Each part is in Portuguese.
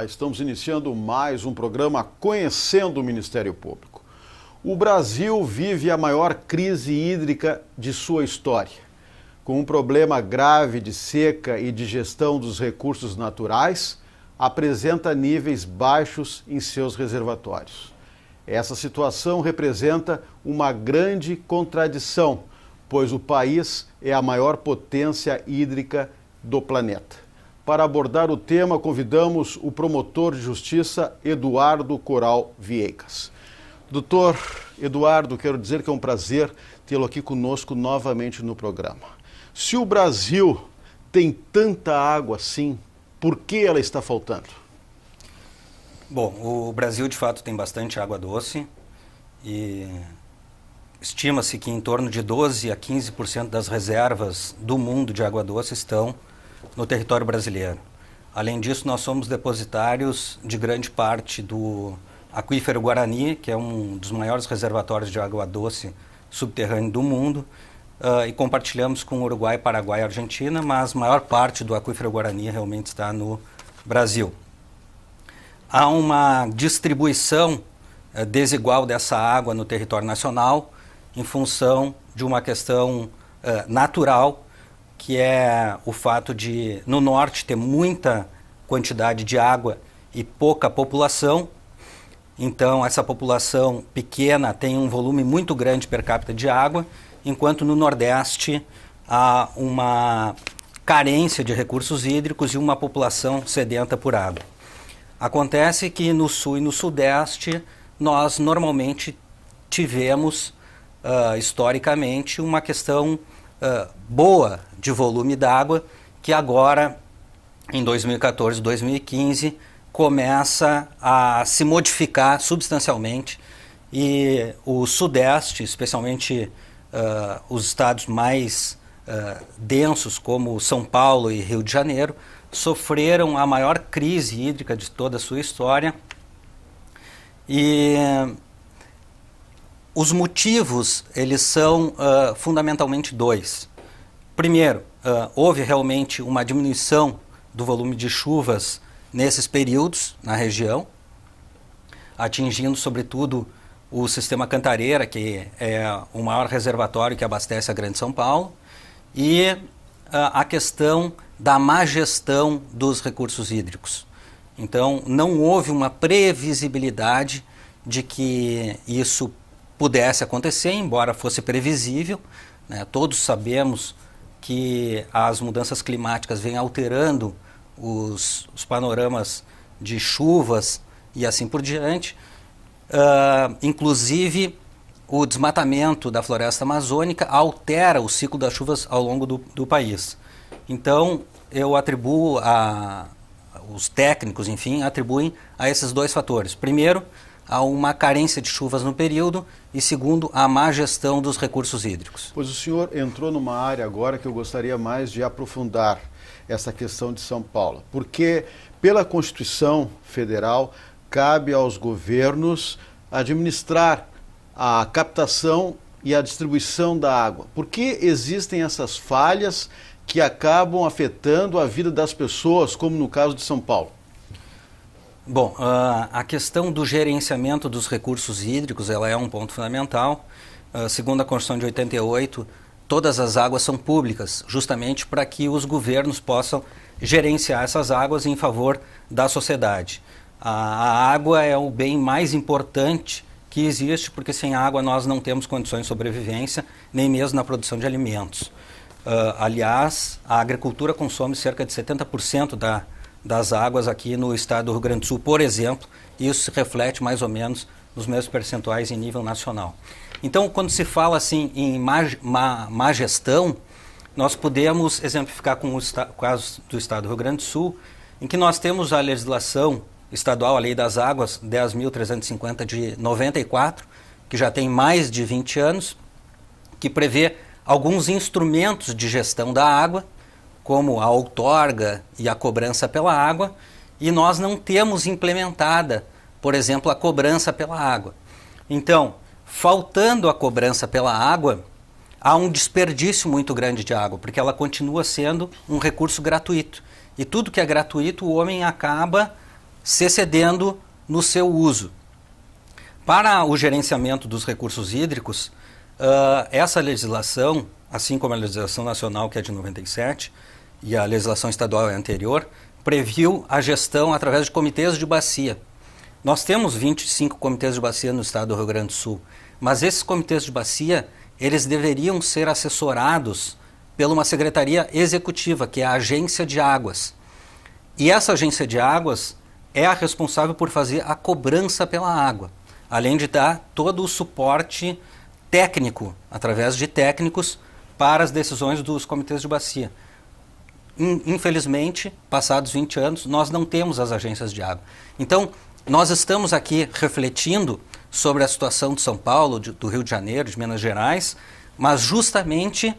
Olá, estamos iniciando mais um programa Conhecendo o Ministério Público. O Brasil vive a maior crise hídrica de sua história, com um problema grave de seca e de gestão dos recursos naturais, apresenta níveis baixos em seus reservatórios. Essa situação representa uma grande contradição, pois o país é a maior potência hídrica do planeta. Para abordar o tema, convidamos o promotor de justiça Eduardo Coral Vieigas. Doutor Eduardo, quero dizer que é um prazer tê-lo aqui conosco novamente no programa. Se o Brasil tem tanta água assim, por que ela está faltando? Bom, o Brasil de fato tem bastante água doce e estima-se que em torno de 12 a 15% das reservas do mundo de água doce estão no território brasileiro. Além disso, nós somos depositários de grande parte do aquífero Guarani, que é um dos maiores reservatórios de água doce subterrâneo do mundo, e compartilhamos com Uruguai, Paraguai e Argentina, mas a maior parte do aquífero Guarani realmente está no Brasil. Há uma distribuição desigual dessa água no território nacional em função de uma questão natural, que é o fato de, no norte, ter muita quantidade de água e pouca população. Então, essa população pequena tem um volume muito grande per capita de água, enquanto no nordeste há uma carência de recursos hídricos e uma população sedenta por água. Acontece que no sul e no sudeste nós normalmente tivemos, historicamente, uma questão boa de volume d'água, que agora, em 2014, 2015, começa a se modificar substancialmente e o sudeste, especialmente os estados mais densos, como São Paulo e Rio de Janeiro, sofreram a maior crise hídrica de toda a sua história. E os motivos, eles são fundamentalmente dois. Primeiro, houve realmente uma diminuição do volume de chuvas nesses períodos na região, atingindo sobretudo o sistema Cantareira, que é o maior reservatório que abastece a Grande São Paulo, e a questão da má gestão dos recursos hídricos. Então, não houve uma previsibilidade de que isso pudesse acontecer, embora fosse previsível, né? Todos sabemos que as mudanças climáticas vêm alterando os panoramas de chuvas e assim por diante. Inclusive, o desmatamento da floresta amazônica altera o ciclo das chuvas ao longo do país. Então, eu atribuo os técnicos, enfim, atribuem a esses dois fatores. Primeiro, a uma carência de chuvas no período e, segundo, a má gestão dos recursos hídricos. Pois o senhor entrou numa área agora que eu gostaria mais de aprofundar essa questão de São Paulo, porque pela Constituição Federal cabe aos governos administrar a captação e a distribuição da água. Por que existem essas falhas que acabam afetando a vida das pessoas, como no caso de São Paulo? Bom, a questão do gerenciamento dos recursos hídricos, ela é um ponto fundamental. Segundo a Constituição de 88, todas as águas são públicas, justamente para que os governos possam gerenciar essas águas em favor da sociedade. A água é o bem mais importante que existe, porque sem água nós não temos condições de sobrevivência, nem mesmo na produção de alimentos. Aliás, a agricultura consome cerca de 70% das águas aqui no estado do Rio Grande do Sul, por exemplo, e isso se reflete mais ou menos nos mesmos percentuais em nível nacional. Então, quando se fala assim em má gestão, nós podemos exemplificar com o caso do estado do Rio Grande do Sul, em que nós temos a legislação estadual, a Lei das Águas 10.350 de 94, que já tem mais de 20 anos, que prevê alguns instrumentos de gestão da água, como a outorga e a cobrança pela água, e nós não temos implementada, por exemplo, a cobrança pela água. Então, faltando a cobrança pela água, há um desperdício muito grande de água, porque ela continua sendo um recurso gratuito. E tudo que é gratuito, o homem acaba se excedendo no seu uso. Para o gerenciamento dos recursos hídricos, essa legislação, assim como a legislação nacional, que é de 97, e a legislação estadual é anterior, previu a gestão através de comitês de bacia. Nós temos 25 comitês de bacia no estado do Rio Grande do Sul, mas esses comitês de bacia, eles deveriam ser assessorados por uma secretaria executiva, que é a Agência de Águas. E essa Agência de Águas é a responsável por fazer a cobrança pela água, além de dar todo o suporte técnico, através de técnicos, para as decisões dos comitês de bacia. Infelizmente, passados 20 anos, nós não temos as agências de água. Então, nós estamos aqui refletindo sobre a situação de São Paulo, do Rio de Janeiro, de Minas Gerais, mas justamente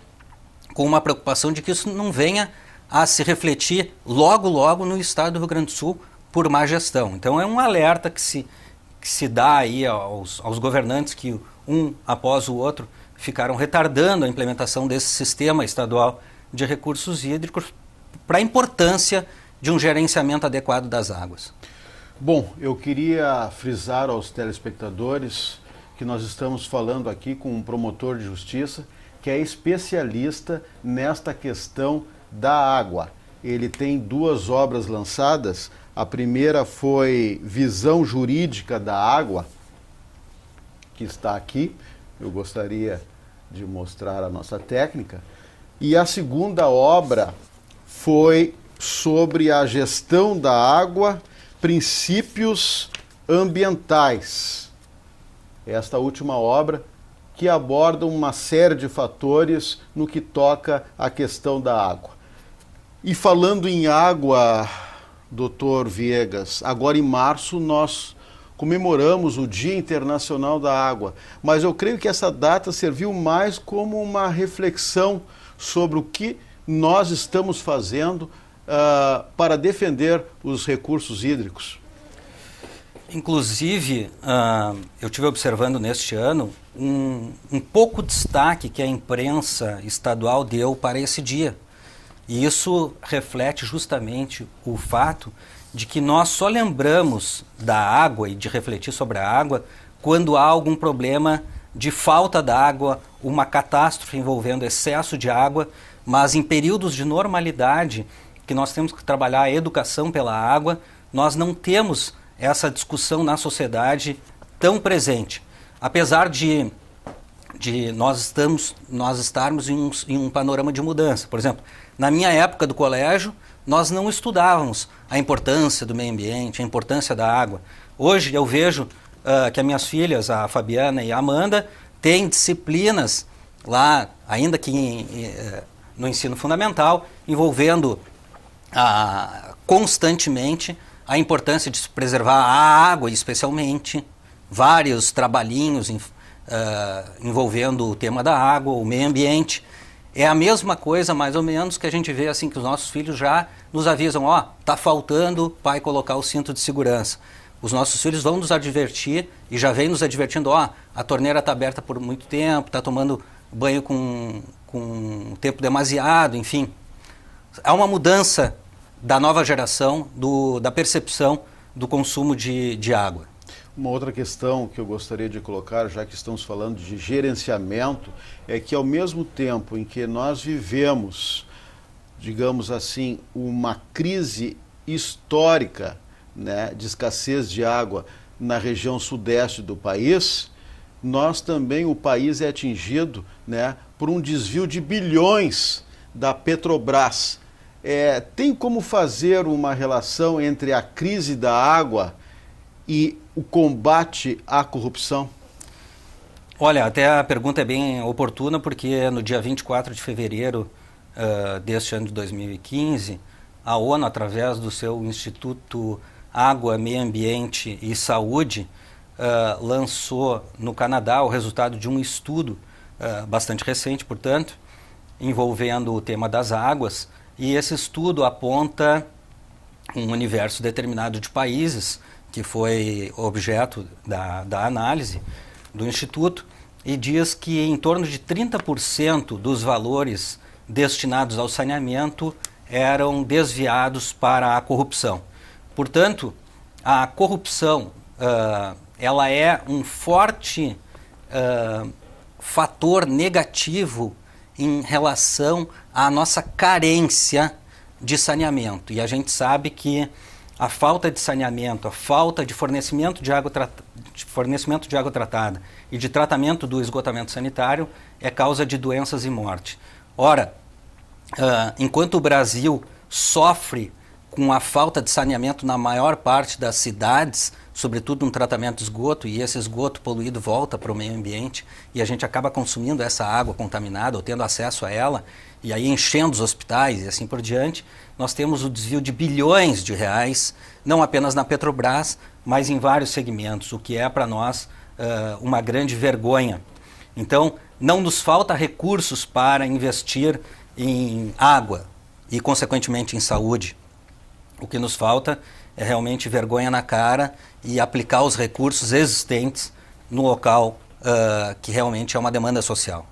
com uma preocupação de que isso não venha a se refletir logo no estado do Rio Grande do Sul por má gestão. Então é um alerta que se dá aí aos governantes que um após o outro ficaram retardando a implementação desse sistema estadual de recursos hídricos para a importância de um gerenciamento adequado das águas. Bom, eu queria frisar aos telespectadores que nós estamos falando aqui com um promotor de justiça que é especialista nesta questão da água. Ele tem 2 obras lançadas. A primeira foi Visão Jurídica da Água, que está aqui. Eu gostaria de mostrar a nossa técnica. E a segunda obra foi sobre a gestão da água, princípios ambientais. Esta última obra que aborda uma série de fatores no que toca à questão da água. E falando em água, Dr. Viegas, agora em março nós comemoramos o Dia Internacional da Água, mas eu creio que essa data serviu mais como uma reflexão sobre o que nós estamos fazendo para defender os recursos hídricos. Inclusive, eu estive observando neste ano um pouco destaque que a imprensa estadual deu para esse dia. E isso reflete justamente o fato de que nós só lembramos da água e de refletir sobre a água quando há algum problema de falta da água, uma catástrofe envolvendo excesso de água, mas em períodos de normalidade, que nós temos que trabalhar a educação pela água, nós não temos essa discussão na sociedade tão presente. Apesar de nós estarmos em um panorama de mudança. Por exemplo, na minha época do colégio, nós não estudávamos a importância do meio ambiente, a importância da água. Hoje eu vejo que as minhas filhas, a Fabiana e a Amanda, têm disciplinas lá, ainda que no ensino fundamental, envolvendo constantemente a importância de se preservar a água, especialmente, vários trabalhinhos envolvendo o tema da água, o meio ambiente. É a mesma coisa, mais ou menos, que a gente vê assim que os nossos filhos já nos avisam, tá faltando pai colocar o cinto de segurança. Os nossos filhos vão nos advertir e já vêm nos advertindo, a torneira está aberta por muito tempo, está tomando banho com tempo demasiado, enfim. Há uma mudança da nova geração, da percepção do consumo de água. Uma outra questão que eu gostaria de colocar, já que estamos falando de gerenciamento, é que ao mesmo tempo em que nós vivemos, digamos assim, uma crise histórica, né, de escassez de água na região sudeste do país, o país é atingido, né, por um desvio de bilhões da Petrobras. Tem como fazer uma relação entre a crise da água e o combate à corrupção? Olha, até a pergunta é bem oportuna, porque no dia 24 de fevereiro deste ano de 2015, a ONU, através do seu Instituto Água, Meio Ambiente e Saúde, lançou no Canadá o resultado de um estudo bastante recente, portanto, envolvendo o tema das águas, e esse estudo aponta um universo determinado de países, que foi objeto da análise do Instituto, e diz que em torno de 30% dos valores destinados ao saneamento eram desviados para a corrupção. Portanto, a corrupção ela é um forte fator negativo em relação à nossa carência de saneamento. E a gente sabe que a falta de saneamento, a falta de fornecimento de água tratada e de tratamento do esgotamento sanitário é causa de doenças e morte. Ora, enquanto o Brasil sofre com a falta de saneamento na maior parte das cidades, sobretudo no tratamento de esgoto, e esse esgoto poluído volta para o meio ambiente, e a gente acaba consumindo essa água contaminada ou tendo acesso a ela, e aí enchendo os hospitais e assim por diante, nós temos o desvio de bilhões de reais, não apenas na Petrobras, mas em vários segmentos, o que é para nós uma grande vergonha. Então, não nos falta recursos para investir em água e, consequentemente, em saúde. O que nos falta é realmente vergonha na cara e aplicar os recursos existentes no local que realmente é uma demanda social.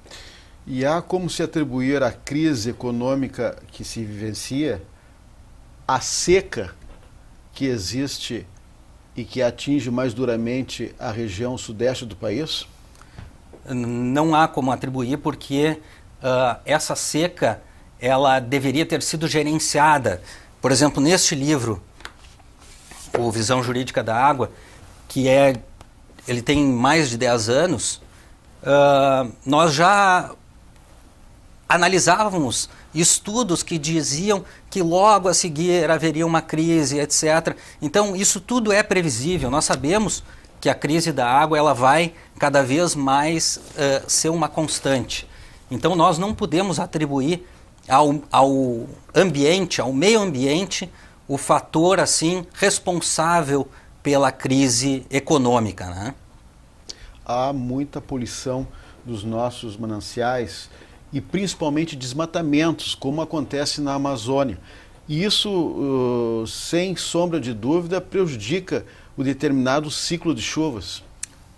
E há como se atribuir à crise econômica que se vivencia a seca que existe e que atinge mais duramente a região sudeste do país? Não há como atribuir porque essa seca ela deveria ter sido gerenciada. Por exemplo, neste livro, o Visão Jurídica da Água, ele tem mais de 10 anos, nós já analisávamos estudos que diziam que logo a seguir haveria uma crise, etc. Então, isso tudo é previsível. Nós sabemos que a crise da água ela vai cada vez mais ser uma constante. Então, nós não podemos atribuir ao ambiente, ao meio ambiente, o fator assim responsável pela crise econômica, né? Há muita poluição dos nossos mananciais e principalmente desmatamentos, como acontece na Amazônia. E isso, sem sombra de dúvida, prejudica o determinado ciclo de chuvas.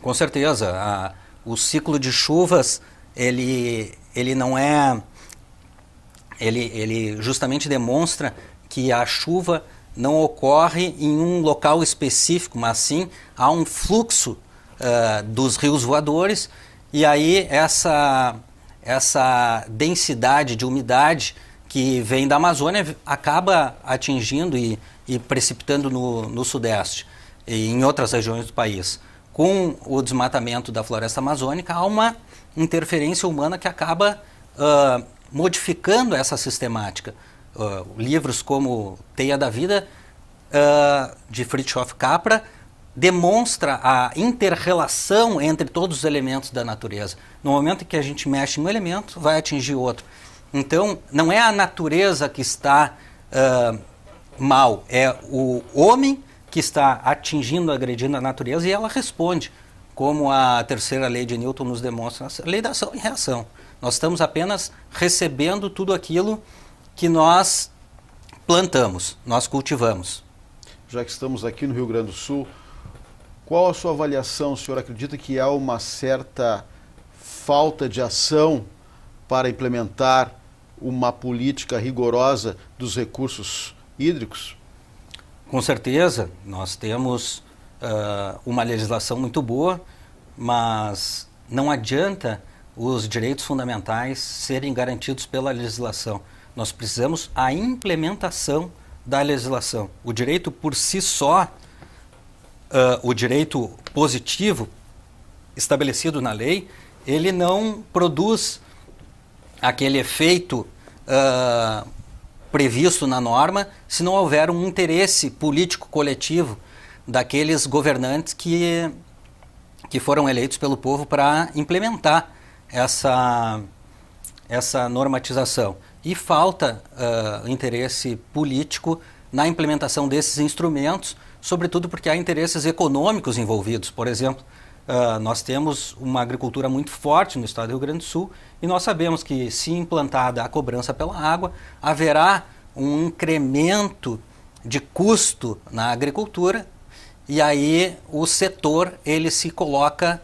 Com certeza. O ciclo de chuvas, ele não é... Ele justamente demonstra que a chuva não ocorre em um local específico, mas sim há um fluxo dos rios voadores, e aí essa densidade de umidade que vem da Amazônia acaba atingindo e precipitando no Sudeste e em outras regiões do país. Com o desmatamento da floresta amazônica, há uma interferência humana que acaba modificando essa sistemática. Livros como Teia da Vida, de Fritjof Capra, demonstra a inter-relação entre todos os elementos da natureza. No momento em que a gente mexe em um elemento, vai atingir outro. Então, não é a natureza que está mal, é o homem que está atingindo, agredindo a natureza, e ela responde, como a terceira lei de Newton nos demonstra, a lei da ação e reação. Nós estamos apenas recebendo tudo aquilo que nós plantamos, nós cultivamos. Já que estamos aqui no Rio Grande do Sul, qual a sua avaliação? O senhor acredita que há uma certa falta de ação para implementar uma política rigorosa dos recursos hídricos? Com certeza, nós temos uma legislação muito boa, mas não adianta os direitos fundamentais serem garantidos pela legislação. Nós precisamos a implementação da legislação. O direito por si só, o direito positivo estabelecido na lei, ele não produz aquele efeito previsto na norma se não houver um interesse político coletivo daqueles governantes que foram eleitos pelo povo para implementar essa normatização. E falta interesse político na implementação desses instrumentos, sobretudo porque há interesses econômicos envolvidos. Por exemplo, nós temos uma agricultura muito forte no estado do Rio Grande do Sul e nós sabemos que, se implantada a cobrança pela água, haverá um incremento de custo na agricultura e aí o setor ele se coloca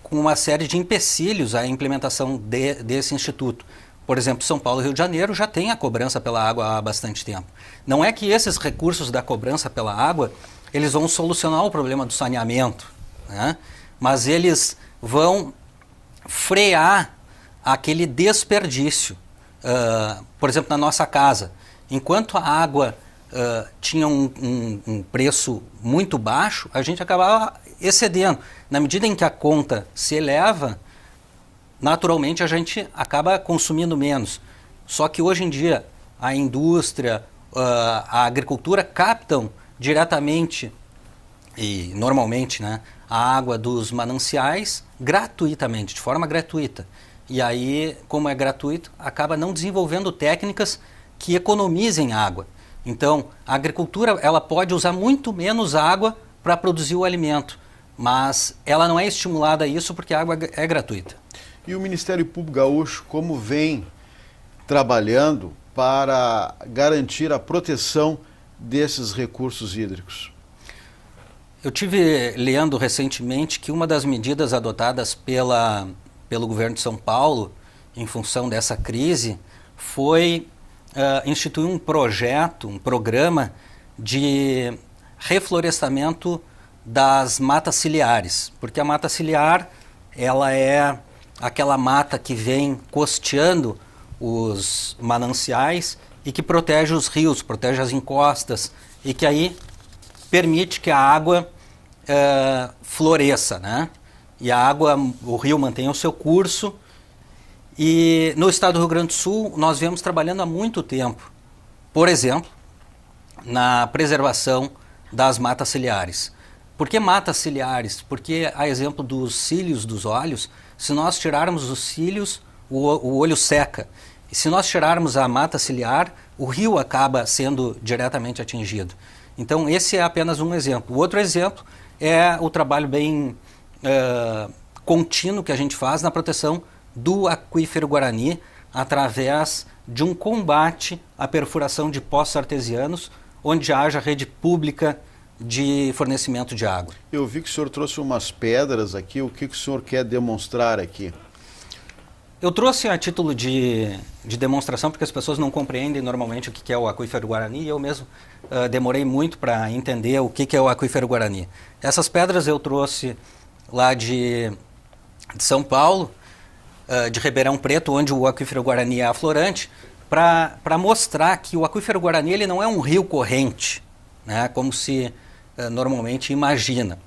com uma série de empecilhos à implementação desse instituto. Por exemplo, São Paulo e Rio de Janeiro já tem a cobrança pela água há bastante tempo. Não é que esses recursos da cobrança pela água, eles vão solucionar o problema do saneamento, né? Mas eles vão frear aquele desperdício. Por exemplo, na nossa casa, enquanto a água tinha um preço muito baixo, a gente acabava excedendo. Na medida em que a conta se eleva, naturalmente a gente acaba consumindo menos. Só que hoje em dia a indústria, a agricultura captam diretamente e normalmente, né, a água dos mananciais gratuitamente, de forma gratuita. E aí, como é gratuito, acaba não desenvolvendo técnicas que economizem água. Então, a agricultura ela pode usar muito menos água para produzir o alimento, mas ela não é estimulada a isso porque a água é gratuita. E o Ministério Público Gaúcho, como vem trabalhando para garantir a proteção desses recursos hídricos? Eu tive lendo recentemente que uma das medidas adotadas pelo governo de São Paulo, em função dessa crise, foi instituir um projeto, um programa de reflorestamento das matas ciliares. Porque a mata ciliar, ela é aquela mata que vem costeando os mananciais e que protege os rios, protege as encostas e que aí permite que a água floresça, né? E a água, o rio mantém o seu curso. E no estado do Rio Grande do Sul, nós viemos trabalhando há muito tempo, por exemplo, na preservação das matas ciliares. Por que matas ciliares? Porque, a exemplo dos cílios dos olhos, se nós tirarmos os cílios, o olho seca. E se nós tirarmos a mata ciliar, o rio acaba sendo diretamente atingido. Então, esse é apenas um exemplo. O outro exemplo é o trabalho bem contínuo que a gente faz na proteção do aquífero Guarani através de um combate à perfuração de poços artesianos onde haja rede pública de fornecimento de água. Eu vi que o senhor trouxe umas pedras aqui. O que o senhor quer demonstrar aqui? Eu trouxe a título de demonstração porque as pessoas não compreendem normalmente o que é o aquífero Guarani e eu mesmo demorei muito para entender o que é o aquífero Guarani. Essas pedras eu trouxe lá de São Paulo, de Ribeirão Preto, onde o aquífero Guarani é aflorante, para mostrar que o aquífero Guarani ele não é um rio corrente, né, como se normalmente imagina.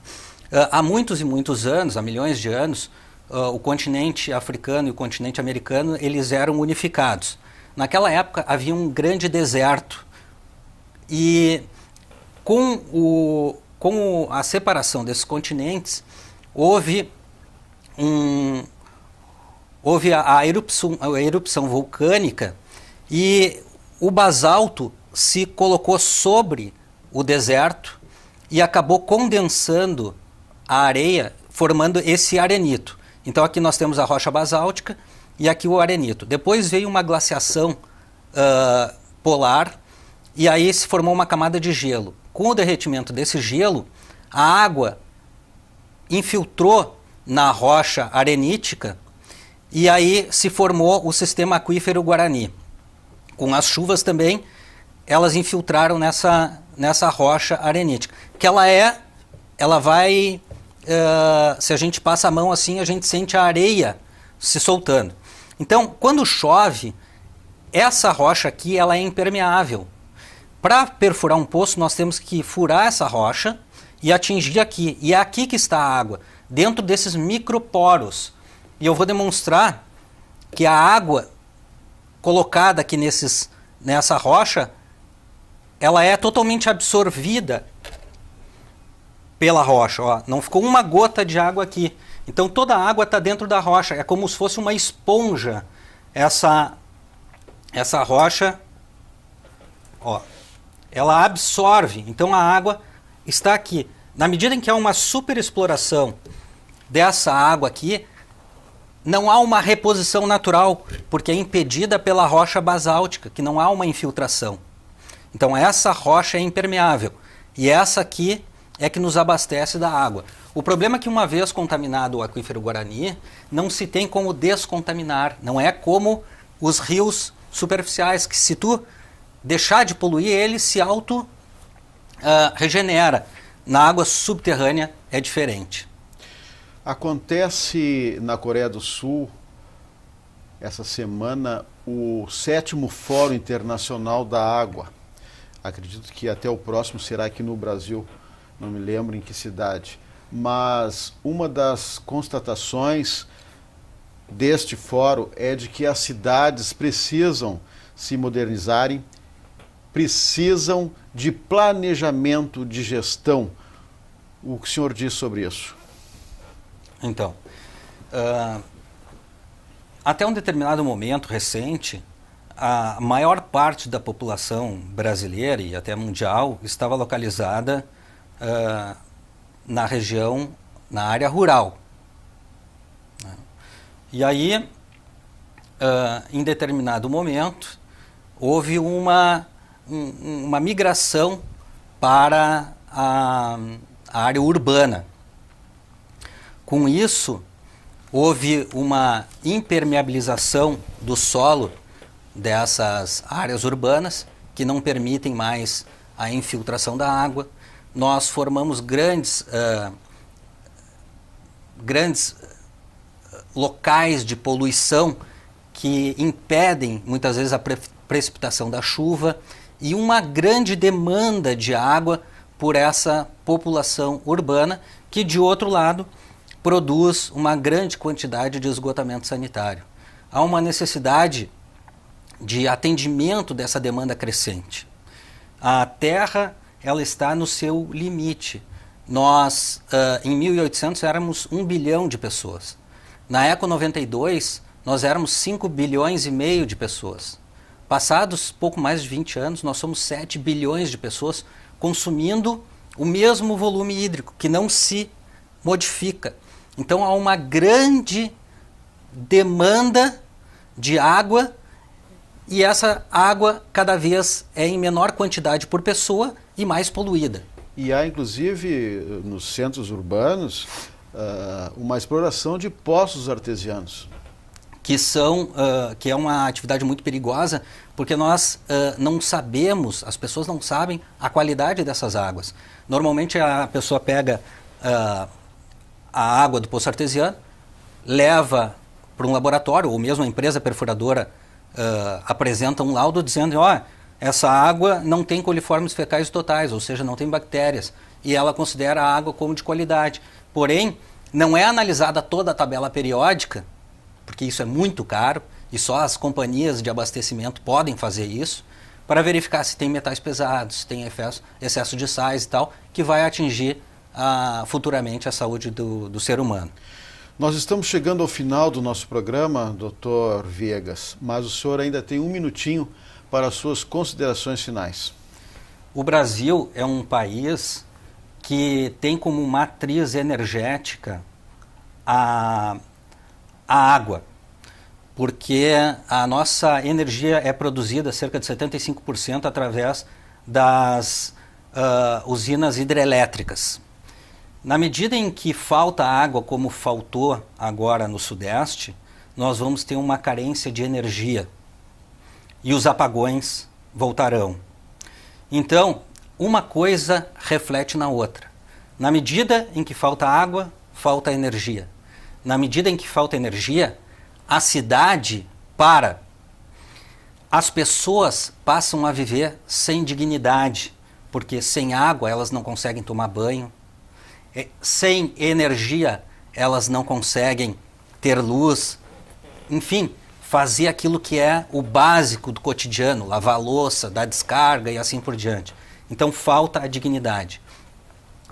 Há muitos e muitos anos, há milhões de anos, o continente africano e o continente americano eles eram unificados. Naquela época havia um grande deserto e com a separação desses continentes houve a erupção vulcânica e o basalto se colocou sobre o deserto e acabou condensando a areia, formando esse arenito. Então aqui nós temos a rocha basáltica e aqui o arenito. Depois veio uma glaciação polar e aí se formou uma camada de gelo. Com o derretimento desse gelo, a água infiltrou na rocha arenítica e aí se formou o sistema aquífero Guarani. Com as chuvas também, elas infiltraram nessa rocha arenítica. Que ela vai, se a gente passa a mão assim, a gente sente a areia se soltando. Então, quando chove, essa rocha aqui ela é impermeável. Para perfurar um poço, nós temos que furar essa rocha e atingir aqui. E é aqui que está a água, dentro desses microporos. E eu vou demonstrar que a água colocada aqui nessa rocha, ela é totalmente absorvida pela rocha. Ó. Não ficou uma gota de água aqui. Então toda a água está dentro da rocha. É como se fosse uma esponja. Essa rocha, ó, ela absorve. Então a água está aqui. Na medida em que há uma superexploração dessa água aqui, não há uma reposição natural, porque é impedida pela rocha basáltica, que não há uma infiltração. Então essa rocha é impermeável. E essa aqui é que nos abastece da água. O problema é que uma vez contaminado o aquífero Guarani, não se tem como descontaminar. Não é como os rios superficiais, que se tu deixar de poluir, ele se regenera. Na água subterrânea é diferente. Acontece na Coreia do Sul, essa semana, o 7º Fórum Internacional da Água. Acredito que até o próximo será aqui no Brasil, não me lembro em que cidade. Mas uma das constatações deste fórum é de que as cidades precisam se modernizarem, precisam de planejamento de gestão. O que o senhor diz sobre isso? Então, até um determinado momento recente, a maior parte da população brasileira e até mundial estava localizada na região, na área rural. E aí, em determinado momento, houve uma migração para a área urbana. Com isso, houve uma impermeabilização do solo dessas áreas urbanas, que não permitem mais a infiltração da água. Nós formamos grandes locais de poluição que impedem, muitas vezes, a precipitação da chuva e uma grande demanda de água por essa população urbana, que, de outro lado, produz uma grande quantidade de esgotamento sanitário. Há uma necessidade de atendimento dessa demanda crescente. A Terra, ela está no seu limite. Nós, em 1800, éramos 1 bilhão de pessoas. Na Eco 92, nós éramos 5 bilhões e meio de pessoas. Passados pouco mais de 20 anos, nós somos 7 bilhões de pessoas consumindo o mesmo volume hídrico, que não se modifica. Então há uma grande demanda de água, e essa água cada vez é em menor quantidade por pessoa e mais poluída. E há, inclusive, nos centros urbanos, uma exploração de poços artesianos. Que é uma atividade muito perigosa, porque nós não sabemos, as pessoas não sabem a qualidade dessas águas. Normalmente a pessoa pega a água do poço artesiano, leva para um laboratório, ou mesmo a empresa perfuradora apresenta um laudo dizendo, essa água não tem coliformes fecais totais, ou seja, não tem bactérias, e ela considera a água como de qualidade. Porém, não é analisada toda a tabela periódica, porque isso é muito caro, e só as companhias de abastecimento podem fazer isso, para verificar se tem metais pesados, se tem excesso de sais e tal, que vai atingir futuramente a saúde do ser humano. Nós estamos chegando ao final do nosso programa, Dr. Viegas, mas o senhor ainda tem 1 minutinho para as suas considerações finais. O Brasil é um país que tem como matriz energética a água, porque a nossa energia é produzida cerca de 75% através das usinas hidrelétricas. Na medida em que falta água, como faltou agora no Sudeste, nós vamos ter uma carência de energia e os apagões voltarão. Então, uma coisa reflete na outra. Na medida em que falta água, falta energia. Na medida em que falta energia, a cidade para. As pessoas passam a viver sem dignidade, porque sem água elas não conseguem tomar banho, sem energia elas não conseguem ter luz, enfim, fazer aquilo que é o básico do cotidiano, lavar a louça, dar descarga e assim por diante. Então falta a dignidade.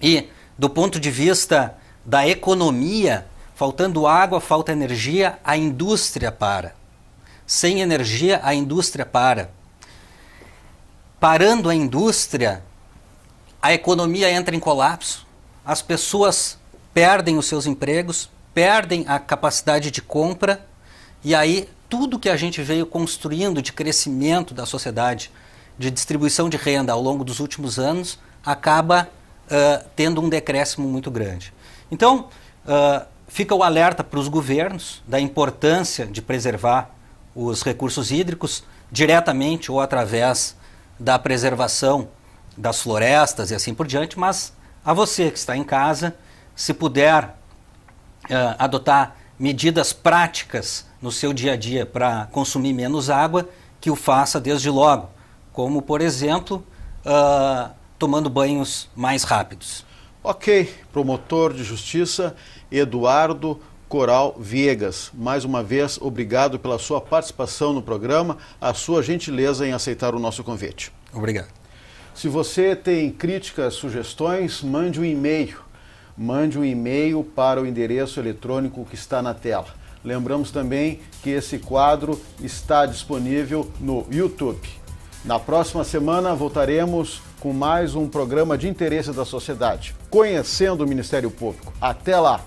E do ponto de vista da economia, faltando água, falta energia, a indústria para. Sem energia, a indústria para. Parando a indústria, a economia entra em colapso, as pessoas perdem os seus empregos, perdem a capacidade de compra, e aí tudo que a gente veio construindo de crescimento da sociedade, de distribuição de renda ao longo dos últimos anos, acaba tendo um decréscimo muito grande. Então, fica o alerta para os governos da importância de preservar os recursos hídricos diretamente ou através da preservação das florestas e assim por diante, mas a você que está em casa, se puder adotar medidas práticas no seu dia a dia para consumir menos água, que o faça desde logo, como, por exemplo, tomando banhos mais rápidos. Ok, promotor de justiça Eduardo Coral Viegas. Mais uma vez, obrigado pela sua participação no programa, a sua gentileza em aceitar o nosso convite. Obrigado. Se você tem críticas, sugestões, mande um e-mail. Mande um e-mail para o endereço eletrônico que está na tela. Lembramos também que esse quadro está disponível no YouTube. Na próxima semana voltaremos com mais um programa de interesse da sociedade, Conhecendo o Ministério Público. Até lá!